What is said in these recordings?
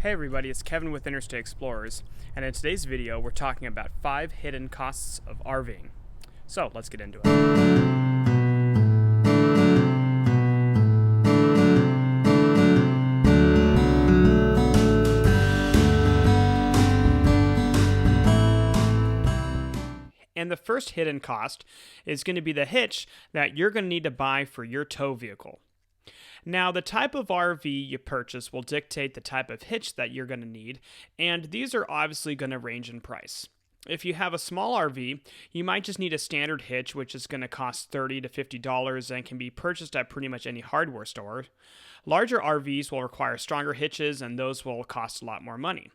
Hey everybody, it's Kevin with Interstate Explorers, and in today's video we're talking about 5 hidden costs of RVing. So let's get into it. And the first hidden cost is going to be the hitch that you're going to need to buy for your tow vehicle. Now, the type of RV you purchase will dictate the type of hitch that you're going to need, and these are obviously going to range in price. If you have a small RV, you might just need a standard hitch, which is going to cost $30 to $50 and can be purchased at pretty much any hardware store. Larger RVs will require stronger hitches, and those will cost a lot more money.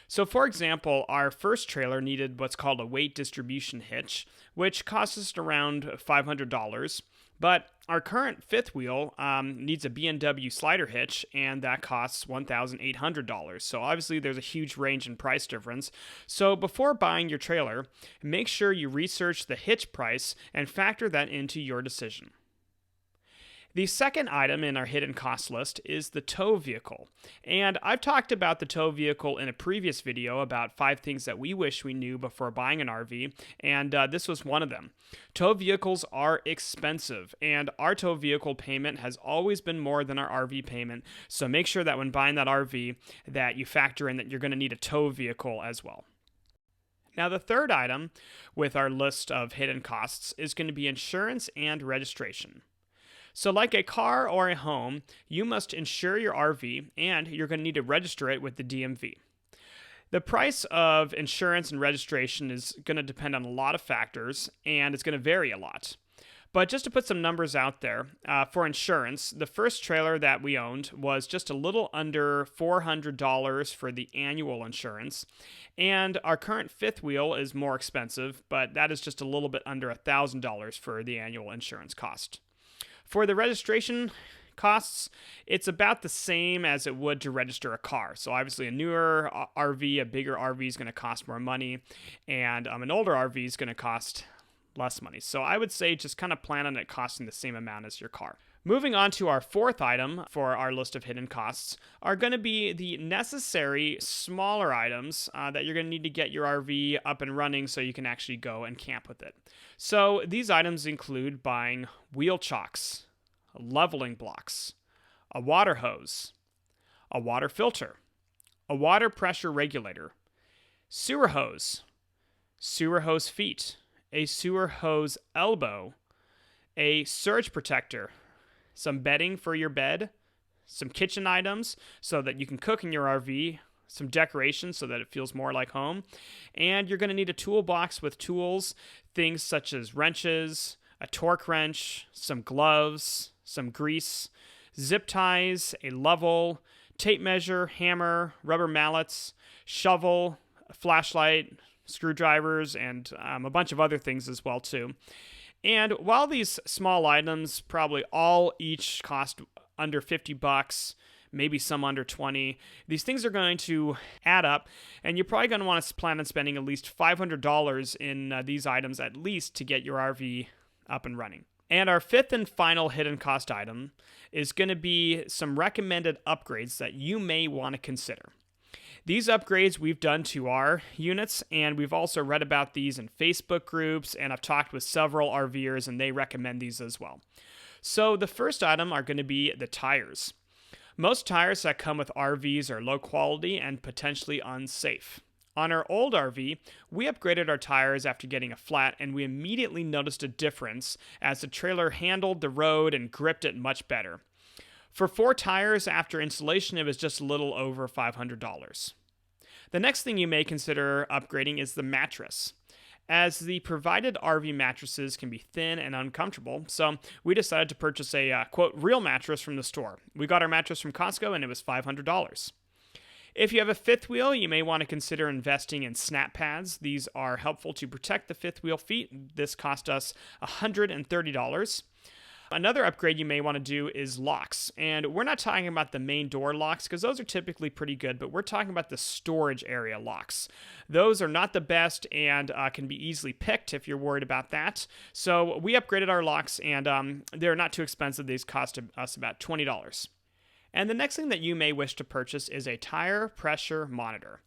So, for example, our first trailer needed what's called a weight distribution hitch, which costs us around $500. But our current fifth wheel needs a B&W slider hitch, and that costs $1,800. So obviously there's a huge range in price difference. So before buying your trailer, make sure you research the hitch price and factor that into your decision. The second item in our hidden cost list is the tow vehicle. And I've talked about the tow vehicle in a previous video about 5 things that we wish we knew before buying an RV, and this was one of them. Tow vehicles are expensive, and our tow vehicle payment has always been more than our RV payment, so make sure that when buying that RV that you factor in that you're going to need a tow vehicle as well. Now, the third item with our list of hidden costs is going to be insurance and registration. So like a car or a home, you must insure your RV, and you're going to need to register it with the DMV. The price of insurance and registration is going to depend on a lot of factors, and it's going to vary a lot. But just to put some numbers out there, for insurance, the first trailer that we owned was just a little under $400 for the annual insurance, and our current fifth wheel is more expensive, but that is just a little bit under $1,000 for the annual insurance cost. For the registration costs, it's about the same as it would to register a car. So obviously a newer RV, a bigger RV is going to cost more money, and an older RV is going to cost less money. So I would say just kind of plan on it costing the same amount as your car. Moving on to our fourth item for our list of hidden costs are going to be the necessary smaller items that you're going to need to get your RV up and running so you can actually go and camp with it. So these items include buying wheel chocks, leveling blocks, a water hose, a water filter, a water pressure regulator, sewer hose feet, a sewer hose elbow, a surge protector, some bedding for your bed, some kitchen items so that you can cook in your RV, some decorations so that it feels more like home, and you're going to need a toolbox with tools, things such as wrenches, a torque wrench, some gloves, some grease, zip ties, a level, tape measure, hammer, rubber mallets, shovel, a flashlight, screwdrivers, and a bunch of other things as well too. And while these small items probably all each cost under $50, maybe some under 20, these things are going to add up, and you're probably going to want to plan on spending at least $500 in these items at least to get your RV up and running. And our fifth and final hidden cost item is going to be some recommended upgrades that you may want to consider. These upgrades we've done to our units, and we've also read about these in Facebook groups, and I've talked with several RVers, and they recommend these as well. So the first item are going to be the tires. Most tires that come with RVs are low quality and potentially unsafe. On our old RV, we upgraded our tires after getting a flat, and we immediately noticed a difference as the trailer handled the road and gripped it much better. For 4 tires after installation, it was just a little over $500. The next thing you may consider upgrading is the mattress, as the provided RV mattresses can be thin and uncomfortable, so we decided to purchase a, quote, real mattress from the store. We got our mattress from Costco, and it was $500. If you have a fifth wheel, you may want to consider investing in snap pads. These are helpful to protect the fifth wheel feet. This cost us $130. Another upgrade you may want to do is locks. And we're not talking about the main door locks because those are typically pretty good, but we're talking about the storage area locks. Those are not the best and can be easily picked if you're worried about that. So we upgraded our locks, and they're not too expensive. These cost us about $20. And the next thing that you may wish to purchase is a tire pressure monitor.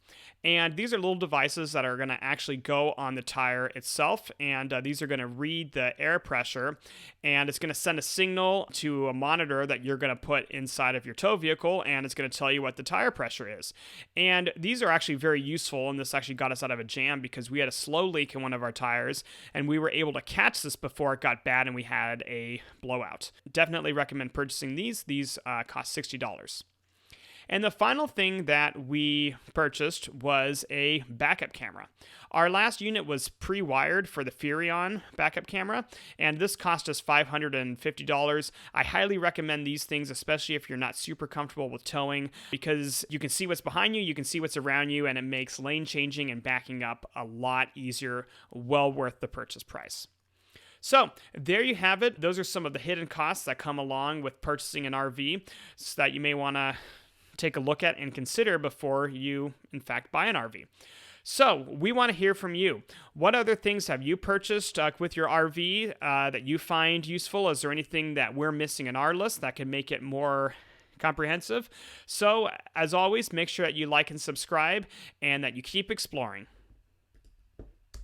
And these are little devices that are going to actually go on the tire itself. And these are going to read the air pressure. And it's going to send a signal to a monitor that you're going to put inside of your tow vehicle. And it's going to tell you what the tire pressure is. And these are actually very useful. And this actually got us out of a jam because we had a slow leak in one of our tires. And we were able to catch this before it got bad and we had a blowout. Definitely recommend purchasing these. These cost $60. And the final thing that we purchased was a backup camera. Our last unit was pre-wired for the Furrion backup camera, and this cost us $550. I highly recommend these things, especially if you're not super comfortable with towing, because you can see what's behind you, you can see what's around you, and it makes lane changing and backing up a lot easier. Well worth the purchase price. So there you have it. Those are some of the hidden costs that come along with purchasing an RV that you may want to take a look at and consider before you, in fact, buy an RV. So we want to hear from you. What other things have you purchased with your RV that you find useful? Is there anything that we're missing in our list that can make it more comprehensive? So as always, make sure that you like and subscribe and that you keep exploring.